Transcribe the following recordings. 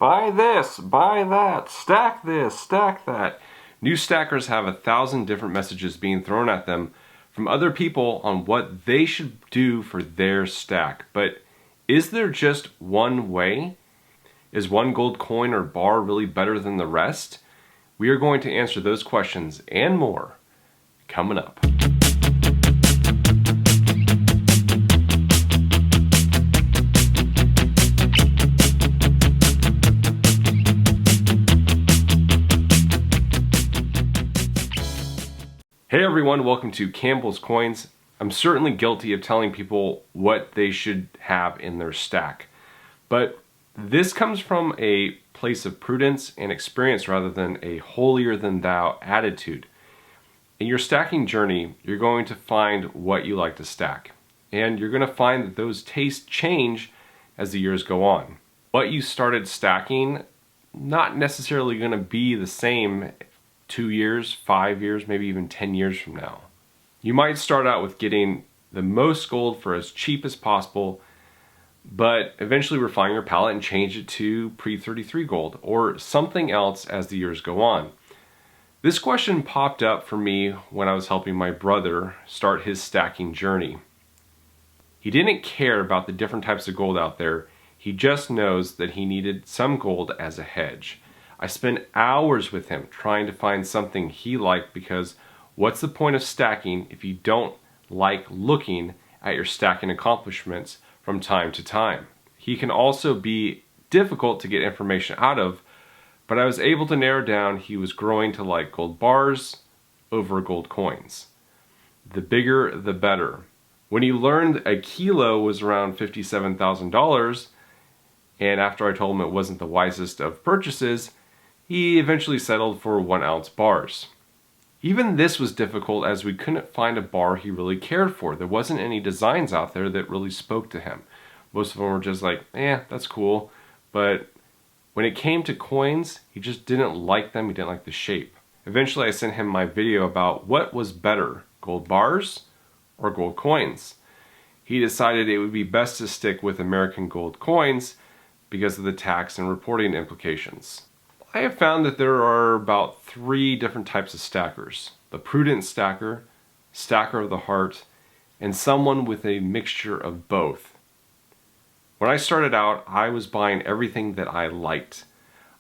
Buy this, buy that, stack this, stack that. New stackers have 1,000 different messages being thrown at them from other people on what they should do for their stack. But is there just one way? Is one gold coin or bar really better than the rest? We are going to answer those questions and more coming up. Hey everyone, welcome to Campbell's Coins. I'm certainly guilty of telling people what they should have in their stack, but this comes from a place of prudence and experience rather than a holier-than-thou attitude. In your stacking journey, you're going to find what you like to stack, and you're going to find that those tastes change as the years go on. What you started stacking, not necessarily going to be the same 2 years, 5 years, maybe even 10 years from now. You might start out with getting the most gold for as cheap as possible, but eventually refine your palette and change it to pre-33 gold or something else as the years go on. This question popped up for me when I was helping my brother start his stacking journey. He didn't care about the different types of gold out there. He just knows that he needed some gold as a hedge. I spent hours with him trying to find something he liked, because what's the point of stacking if you don't like looking at your stacking accomplishments from time to time? He can also be difficult to get information out of, but I was able to narrow down he was growing to like gold bars over gold coins. The bigger, the better. When he learned a kilo was around $57,000, and after I told him it wasn't the wisest of purchases, he eventually settled for 1 ounce bars. Even this was difficult as we couldn't find a bar he really cared for. There wasn't any designs out there that really spoke to him. Most of them were just like, that's cool. But when it came to coins, he just didn't like them. He didn't like the shape. Eventually I sent him my video about what was better, gold bars or gold coins. He decided it would be best to stick with American gold coins because of the tax and reporting implications. I have found that there are about 3 different types of stackers: the prudent stacker, stacker of the heart, and someone with a mixture of both. When I started out, I was buying everything that I liked.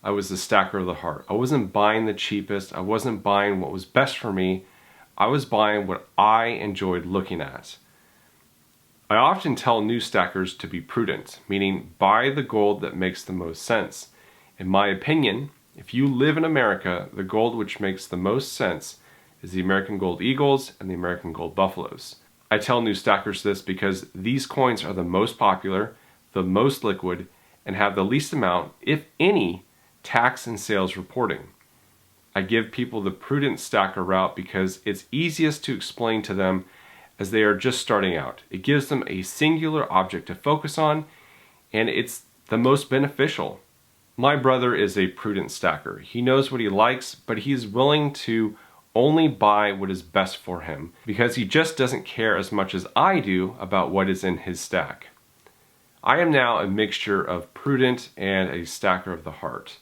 I was the stacker of the heart. I wasn't buying the cheapest. I wasn't buying what was best for me. I was buying what I enjoyed looking at. I often tell new stackers to be prudent, meaning buy the gold that makes the most sense. In my opinion, if you live in America, the gold which makes the most sense is the American Gold Eagles and the American Gold Buffaloes. I tell new stackers this because these coins are the most popular, the most liquid, and have the least amount, if any, tax and sales reporting. I give people the prudent stacker route because it's easiest to explain to them as they are just starting out. It gives them a singular object to focus on, and it's the most beneficial. My brother is a prudent stacker. He knows what he likes, but he's willing to only buy what is best for him because he just doesn't care as much as I do about what is in his stack. I am now a mixture of prudent and a stacker of the heart.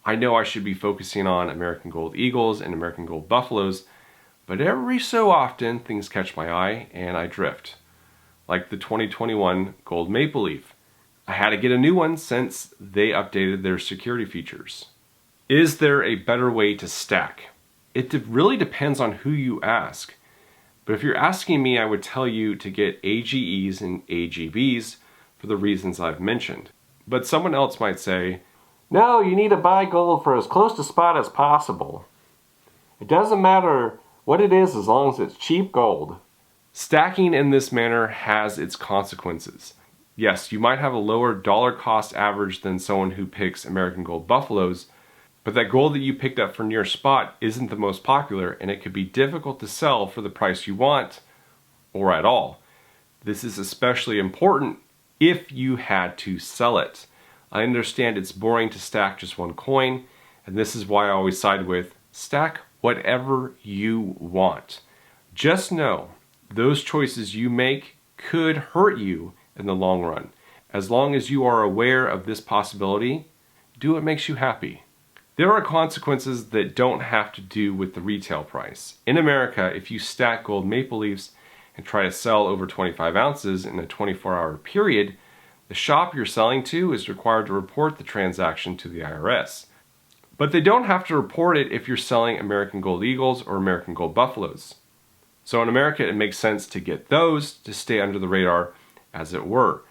I know I should be focusing on American Gold Eagles and American Gold Buffaloes, but every so often things catch my eye and I drift. Like the 2021 Gold Maple Leaf. I had to get a new one since they updated their security features. Is there a better way to stack? It really depends on who you ask. But if you're asking me, I would tell you to get AGEs and AGBs for the reasons I've mentioned. But someone else might say, no, you need to buy gold for as close to spot as possible. It doesn't matter what it is as long as it's cheap gold. Stacking in this manner has its consequences. Yes, you might have a lower dollar cost average than someone who picks American Gold Buffaloes, but that gold that you picked up for near spot isn't the most popular, and it could be difficult to sell for the price you want, or at all. This is especially important if you had to sell it. I understand it's boring to stack just one coin, and this is why I always side with stack whatever you want. Just know those choices you make could hurt you in the long run. As long as you are aware of this possibility, do what makes you happy. There are consequences that don't have to do with the retail price. In America, if you stack gold maple leafs and try to sell over 25 ounces in a 24-hour period, the shop you're selling to is required to report the transaction to the IRS. But they don't have to report it if you're selling American Gold Eagles or American Gold Buffaloes. So in America, it makes sense to get those to stay under the radar, as it were.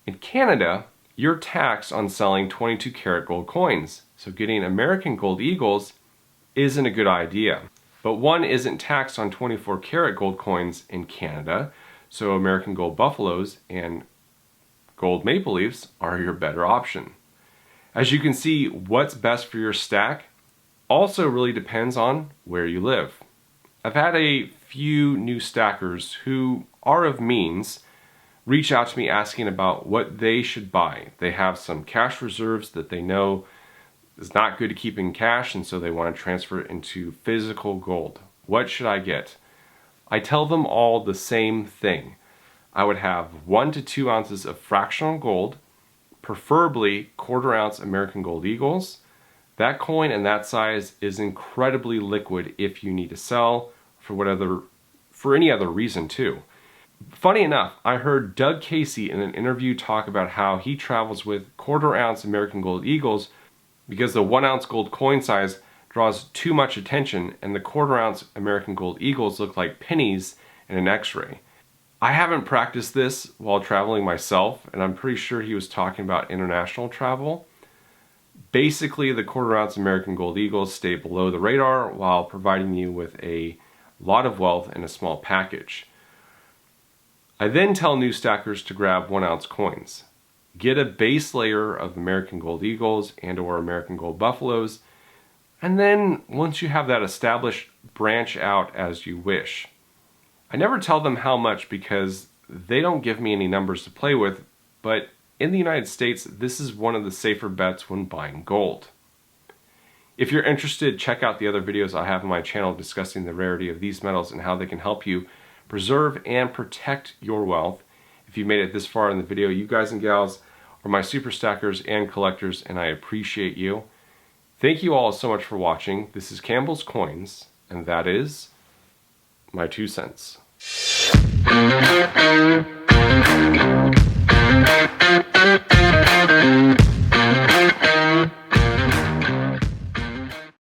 In Canada, you're taxed on selling 22 karat gold coins, so getting American Gold Eagles isn't a good idea. But one isn't taxed on 24 karat gold coins in Canada, so American Gold Buffaloes and gold maple leafs are your better option. As you can see, what's best for your stack also really depends on where you live. I've had a few new stackers who are of means reach out to me asking about what they should buy. They have some cash reserves that they know is not good to keep in cash, and so they want to transfer it into physical gold. What should I get? I tell them all the same thing. I would have 1 to 2 ounces of fractional gold, preferably quarter-ounce American Gold Eagles. That coin and that size is incredibly liquid if you need to sell for any other reason too. Funny enough, I heard Doug Casey in an interview talk about how he travels with quarter-ounce American Gold Eagles because the 1 ounce gold coin size draws too much attention and the quarter-ounce American Gold Eagles look like pennies in an x-ray. I haven't practiced this while traveling myself, and I'm pretty sure he was talking about international travel. Basically, the quarter-ounce American Gold Eagles stay below the radar while providing you with a lot of wealth in a small package. I then tell new stackers to grab 1 ounce coins. Get a base layer of American Gold Eagles and or American Gold Buffaloes, and then once you have that established, branch out as you wish. I never tell them how much because they don't give me any numbers to play with, but in the United States, this is one of the safer bets when buying gold. If you're interested, check out the other videos I have on my channel discussing the rarity of these metals and how they can help you preserve and protect your wealth. If you made it this far in the video, you guys and gals are my super stackers and collectors, and I appreciate you. Thank you all so much for watching. This is Campbell's Coins, and that is my 2 cents.